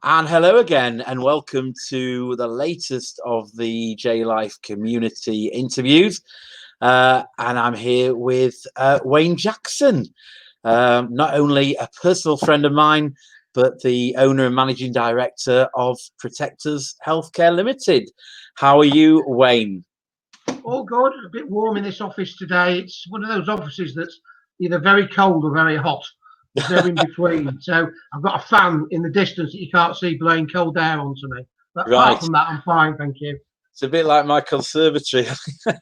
And hello again, and welcome to the latest of the JLife community interviews. And I'm here with Wayne Jackson, not only a personal friend of mine, but the owner and managing director of Protectus Healthcare Limited. How are you, Wayne? All good. A bit warm in this office today. It's one of those offices that's either very cold or very hot. There's no in between. So I've got a fan in the distance that you can't see blowing cold air onto me. But Right. apart from that, I'm fine, thank you. It's a bit like my conservatory.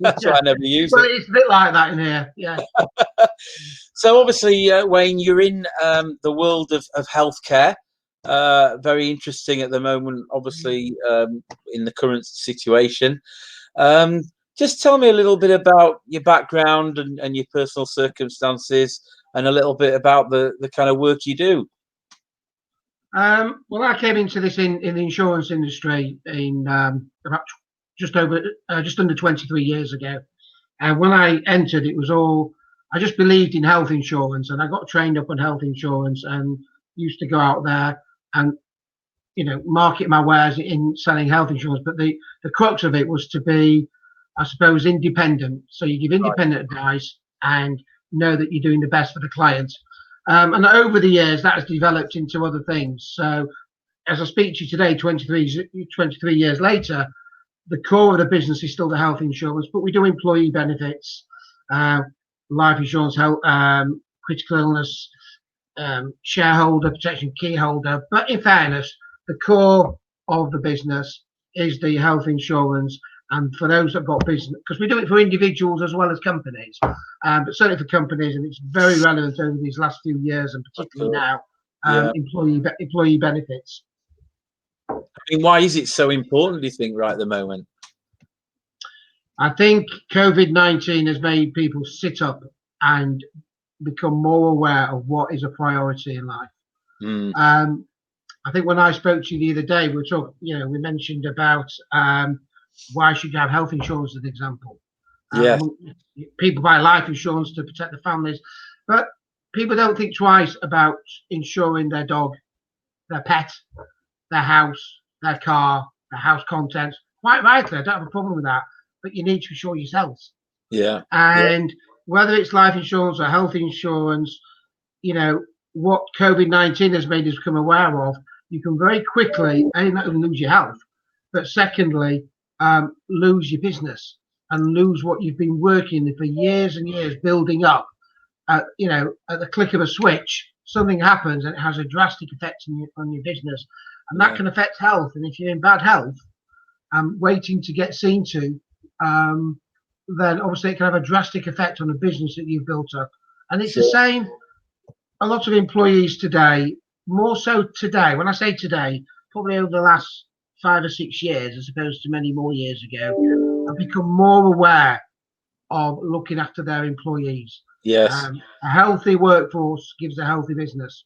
That's why I never use Well, it. it's a bit like that in here. Yeah. So obviously, Wayne, you're in the world of healthcare. Very interesting at the moment, obviously, in the current situation. Um, just tell me a little bit about your background and your personal circumstances, and a little bit about the kind of work you do. Well, I came into this in the insurance industry in about just under 23 years ago. And when I entered, it was all, I just believed in health insurance, and I got trained up on health insurance and used to go out there and, market my wares in selling health insurance. But the crux of it was to be, I suppose, independent. So you give independent advice and know that you're doing the best for the client. And over the years, that has developed into other things. So as I speak to you today, 23 years later, the core of the business is still the health insurance, but we do employee benefits, life insurance, health, critical illness, shareholder protection, key holder. But in fairness, the core of the business is the health insurance. And for those that got business, because we do it for individuals as well as companies, but certainly for companies, and it's very relevant over these last few years, and particularly now, employee benefits. I mean, why is it so important, do you think, right at the moment? I think COVID-19 has made people sit up and become more aware of what is a priority in life. I think when I spoke to you the other day, we mentioned about why should you have health insurance as an example. Yeah. People buy life insurance to protect their families, but people don't think twice about insuring their dog, their pet, their house, their car, their house contents. Quite rightly, I don't have a problem with that, but you need to insure yourselves. Yeah. And whether it's life insurance or health insurance, what COVID-19 has made us become aware of, you can very quickly, not only lose your health, but secondly, lose your business and lose what you've been working for years and years building up. At the click of a switch, something happens and it has a drastic effect on your business, and that can affect health. And if you're in bad health, waiting to get seen to, then obviously it can have a drastic effect on the business that you've built up. And it's the same. A lot of employees today, more so today, when I say today, probably over the last 5 or 6 years, as opposed to many more years ago, have become more aware of looking after their employees. Yes. A healthy workforce gives a healthy business.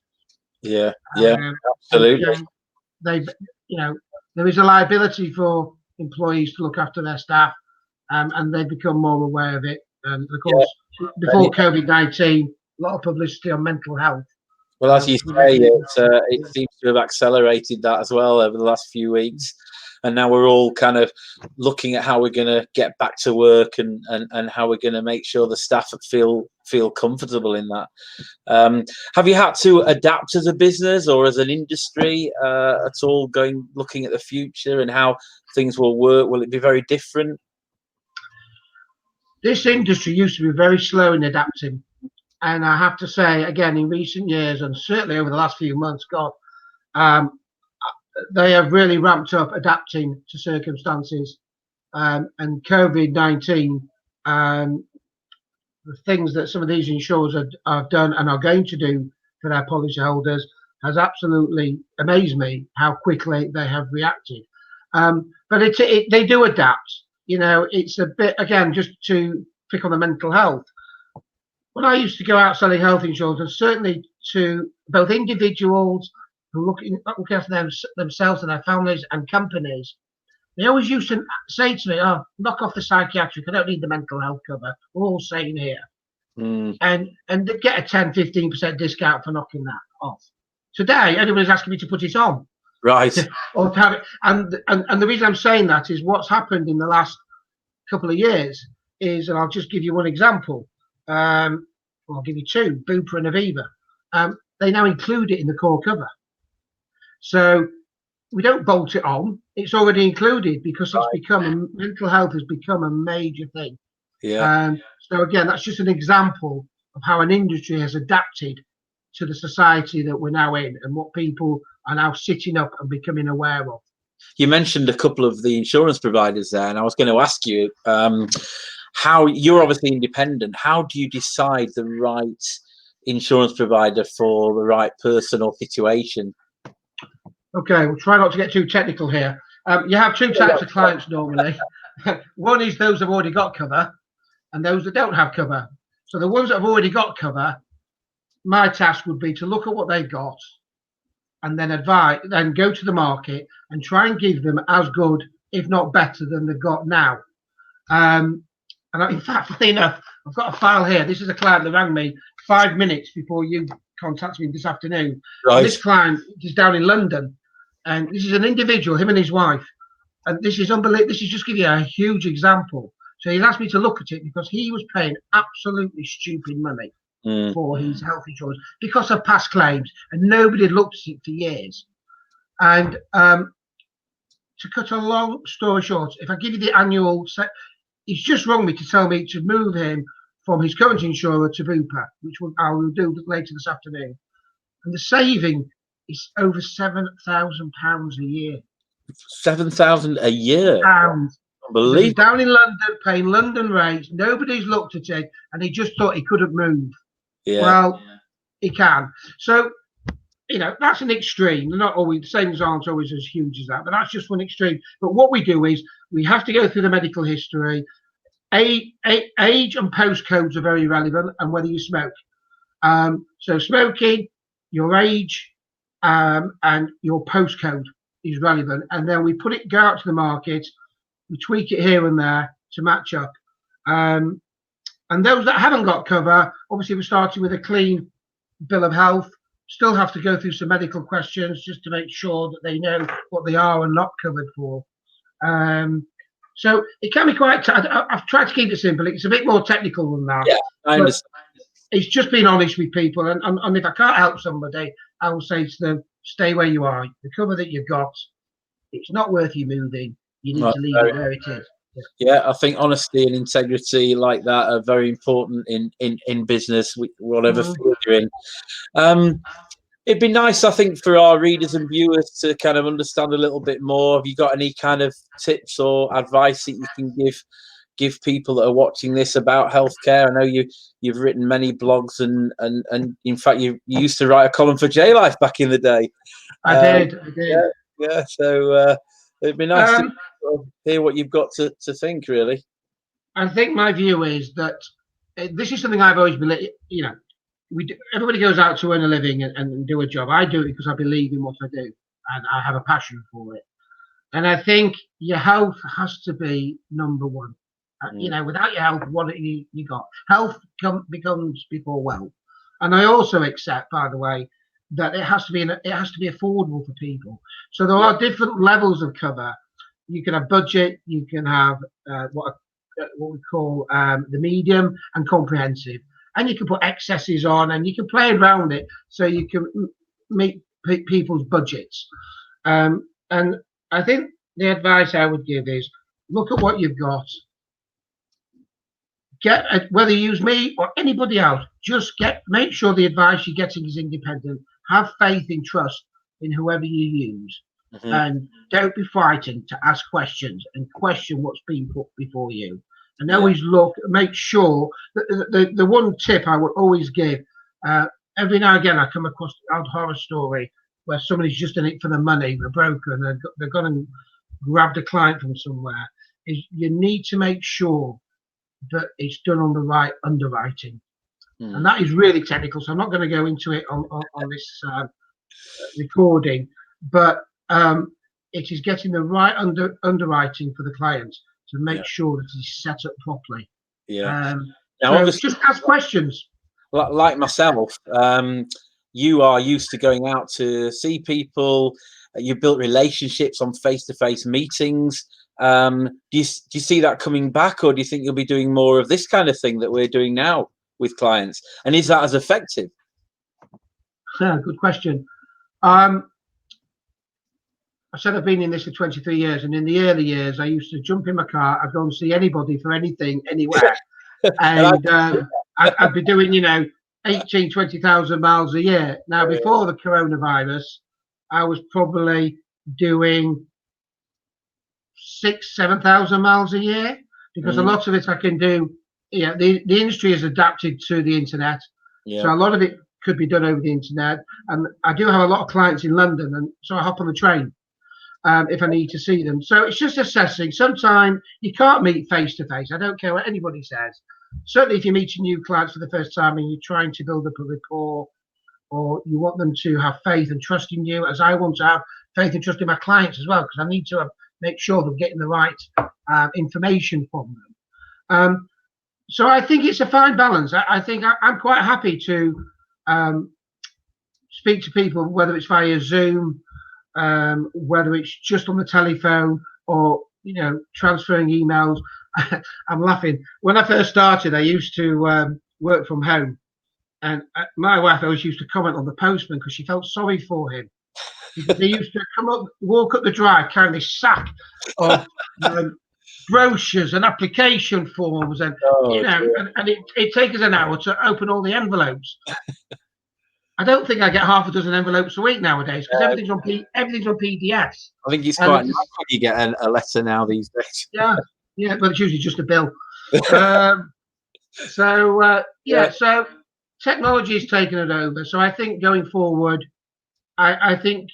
Yeah. Absolutely. There is a liability for employees to look after their staff, and they've become more aware of it. And of course, before COVID-19, a lot of publicity on mental health. Well, as you say, it seems to have accelerated that as well over the last few weeks. And now we're all kind of looking at how we're going to get back to work and how we're going to make sure the staff feel comfortable in that. Have you had to adapt as a business or as an industry at all, looking at the future and how things will work? Will it be very different? This industry used to be very slow in adapting. And I have to say, again, in recent years, and certainly over the last few months, they have really ramped up adapting to circumstances. And COVID-19, the things that some of these insurers have done and are going to do for their policyholders has absolutely amazed me how quickly they have reacted. But they do adapt. It's a bit, again, just to pick on the mental health. When I used to go out selling health insurance, and certainly to both individuals who look after themselves and their families and companies, they always used to say to me, "Oh, knock off the psychiatric. I don't need the mental health cover. We're all sane here." And they get a 10-15% discount for knocking that off. Today, everybody's asking me to put it on. Right. or to have it. And the reason I'm saying that is what's happened in the last couple of years is, and I'll just give you one example. I'll give you two: Bupa and Aviva. They now include it in the core cover, so we don't bolt it on. It's already included because it's become mental health has become a major thing. Yeah. So again, that's just an example of how an industry has adapted to the society that we're now in and what people are now sitting up and becoming aware of. You mentioned a couple of the insurance providers there, and I was going to ask you how you're obviously independent. How do you decide the right insurance provider for the right person or situation? Okay, we'll try not to get too technical here. You have two types of clients normally. One is those that have already got cover and those that don't have cover. So the ones that have already got cover, my task would be to look at what they've got and then then go to the market and try and give them as good, if not better, than they've got now. And in fact, funny enough, I've got a file here. This is a client that rang me 5 minutes before you contacted me this afternoon. Right. This client is down in London, and this is an individual, him and his wife. And this is unbelievable. This is just give you a huge example. So he's asked me to look at it because he was paying absolutely stupid money for his health insurance because of past claims, and nobody had looked at it for years. And to cut a long story short, if I give you the annual he's just rung me to tell me to move him from his current insurer to Bupa, which I will do later this afternoon. And the saving is over £7,000 a year. 7,000 a year. Pounds. Unbelievable. He's down in London, paying London rates. Nobody's looked at it, and he just thought he couldn't move. Yeah. Well, he can. So, that's an extreme. They're not always, the savings aren't always as huge as that, but that's just one extreme. But what we do is we have to go through the medical history. Age and postcodes are very relevant, and whether you smoke. So smoking, your age, and your postcode is relevant, and then we go out to the market, we tweak it here and there to match up. And those that haven't got cover, obviously we're starting with a clean bill of health. Still have to go through some medical questions just to make sure that they know what they are and not covered for. So it can be quite. I've tried to keep it simple. It's a bit more technical than that. Yeah, I understand. It's just being honest with people, and if I can't help somebody, I will say to them, stay where you are. The cover that you've got, it's not worth you moving. You need to leave it where it is. Yeah, I think honesty and integrity like that are very important in business, whatever field you're in. It'd be nice, I think, for our readers and viewers to kind of understand a little bit more. Have you got any kind of tips or advice that you can give people that are watching this about healthcare? I know you've written many blogs and in fact you used to write a column for JLife back in the day. I did. Yeah. So it'd be nice to hear what you've got to think, really. I think my view is that this is something I've always believed. Everybody goes out to earn a living and do a job. I do it because I believe in what I do and I have a passion for it. And I think your health has to be number one. Without your health, what you got? Health becomes before wealth. And I also accept, by the way, that it has to be affordable for people. So there are different levels of cover. You can have budget. You can have what we call the medium and comprehensive. And you can put excesses on, and you can play around it so you can meet people's budgets. And I think the advice I would give is look at what you've got. Whether you use me or anybody else, make sure the advice you're getting is independent. Have faith and trust in whoever you use, and don't be frightened to ask questions and question what's being put before you. And always make sure that the one tip I would always give, every now and again I come across an old horror story where somebody's just in it for the money, they're broken, and they're going to grab the client from somewhere, is you need to make sure that it's done on the right underwriting. And that is really technical, so I'm not going to go into it on this recording, but it is getting the right underwriting for the client to make sure that it's set up properly. Yeah. Now, so just ask questions. Like myself, you are used to going out to see people. You built relationships on face-to-face meetings. Do you see that coming back, or do you think you'll be doing more of this kind of thing that we're doing now with clients? And is that as effective? Yeah, good question. I said I've been in this for 23 years, and in the early years, I used to jump in my car. I'd go and see anybody for anything, anywhere, and I'd be doing, 18, 20,000 miles a year. Now, before the coronavirus, I was probably doing 6,000, 7,000 miles a year, because a lot of it I can do. The industry has adapted to the internet, so a lot of it could be done over the internet. And I do have a lot of clients in London, and so I hop on the train if I need to see them. So it's just assessing. Sometimes you can't meet face to face. I don't care what anybody says. Certainly, if you're meeting new clients for the first time and you're trying to build up a rapport, or you want them to have faith and trust in you, as I want to have faith and trust in my clients as well, because I need to make sure they're getting the right information from them. So I think it's a fine balance. I think I'm quite happy to speak to people, whether it's via Zoom, whether it's just on the telephone, or transferring emails. I'm laughing. When I first started, I used to work from home, and my wife always used to comment on the postman because she felt sorry for him, because they used to walk up the drive carrying this sack of brochures and application forms, and and it takes us an hour to open all the envelopes. I don't think I get half a dozen envelopes a week nowadays, because everything's on PDFs. I think it's quite nice when you get a letter now these days. Yeah, but it's usually just a bill. So technology has taken it over. So I think going forward, I think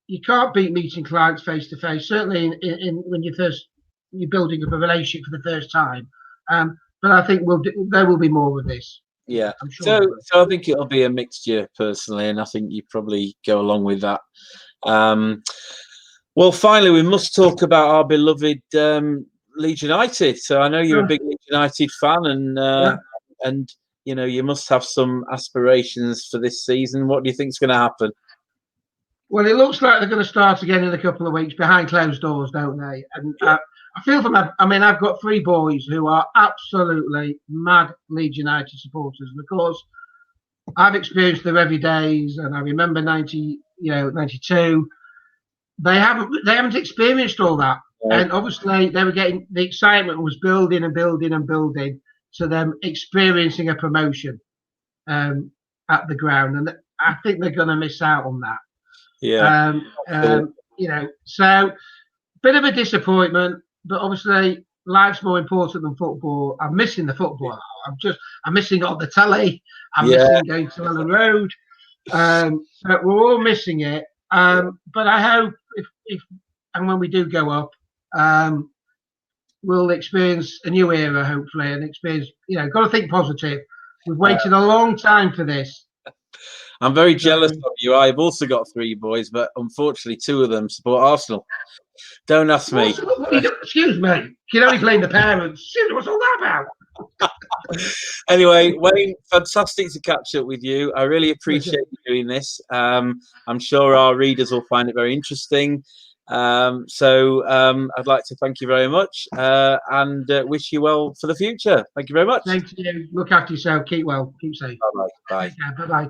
you can't beat meeting clients face to face. Certainly in when you're building up a relationship for the first time. But I think there will be more of this. Yeah, I'm sure. So I think it'll be a mixture personally, and I think you probably go along with that. Well, finally, we must talk about our beloved Leeds United. So I know you're a big Leeds United fan, and you must have some aspirations for this season. What do you think is going to happen? Well, it looks like they're going to start again in a couple of weeks behind closed doors, don't they? And I feel for them. I mean, I've got 3 boys who are absolutely mad Leeds United supporters, and of course, I've experienced their every days. And I remember 92. They haven't experienced all that, and obviously they were getting, the excitement was building and building and building to them experiencing a promotion at the ground, and I think they're going to miss out on that. So bit of a disappointment, but obviously life's more important than football. I'm missing the football. I'm missing it on the telly. I'm missing going to Ellen Road. So we're all missing it. But I hope if and when we do go up, we'll experience a new era, hopefully, and experience. Got to think positive. We've waited a long time for this. I'm very jealous of you. I've also got 3 boys, but unfortunately 2 of them support Arsenal. Don't ask me. Excuse me. You can only blame the parents. What's all that about? Anyway, Wayne, fantastic to catch up with you. I really appreciate you doing this. I'm sure our readers will find it very interesting. So I'd like to thank you very much and wish you well for the future. Thank you very much. Thank you. Look after yourself. Keep well. Keep safe. Bye-bye. Bye. Bye-bye.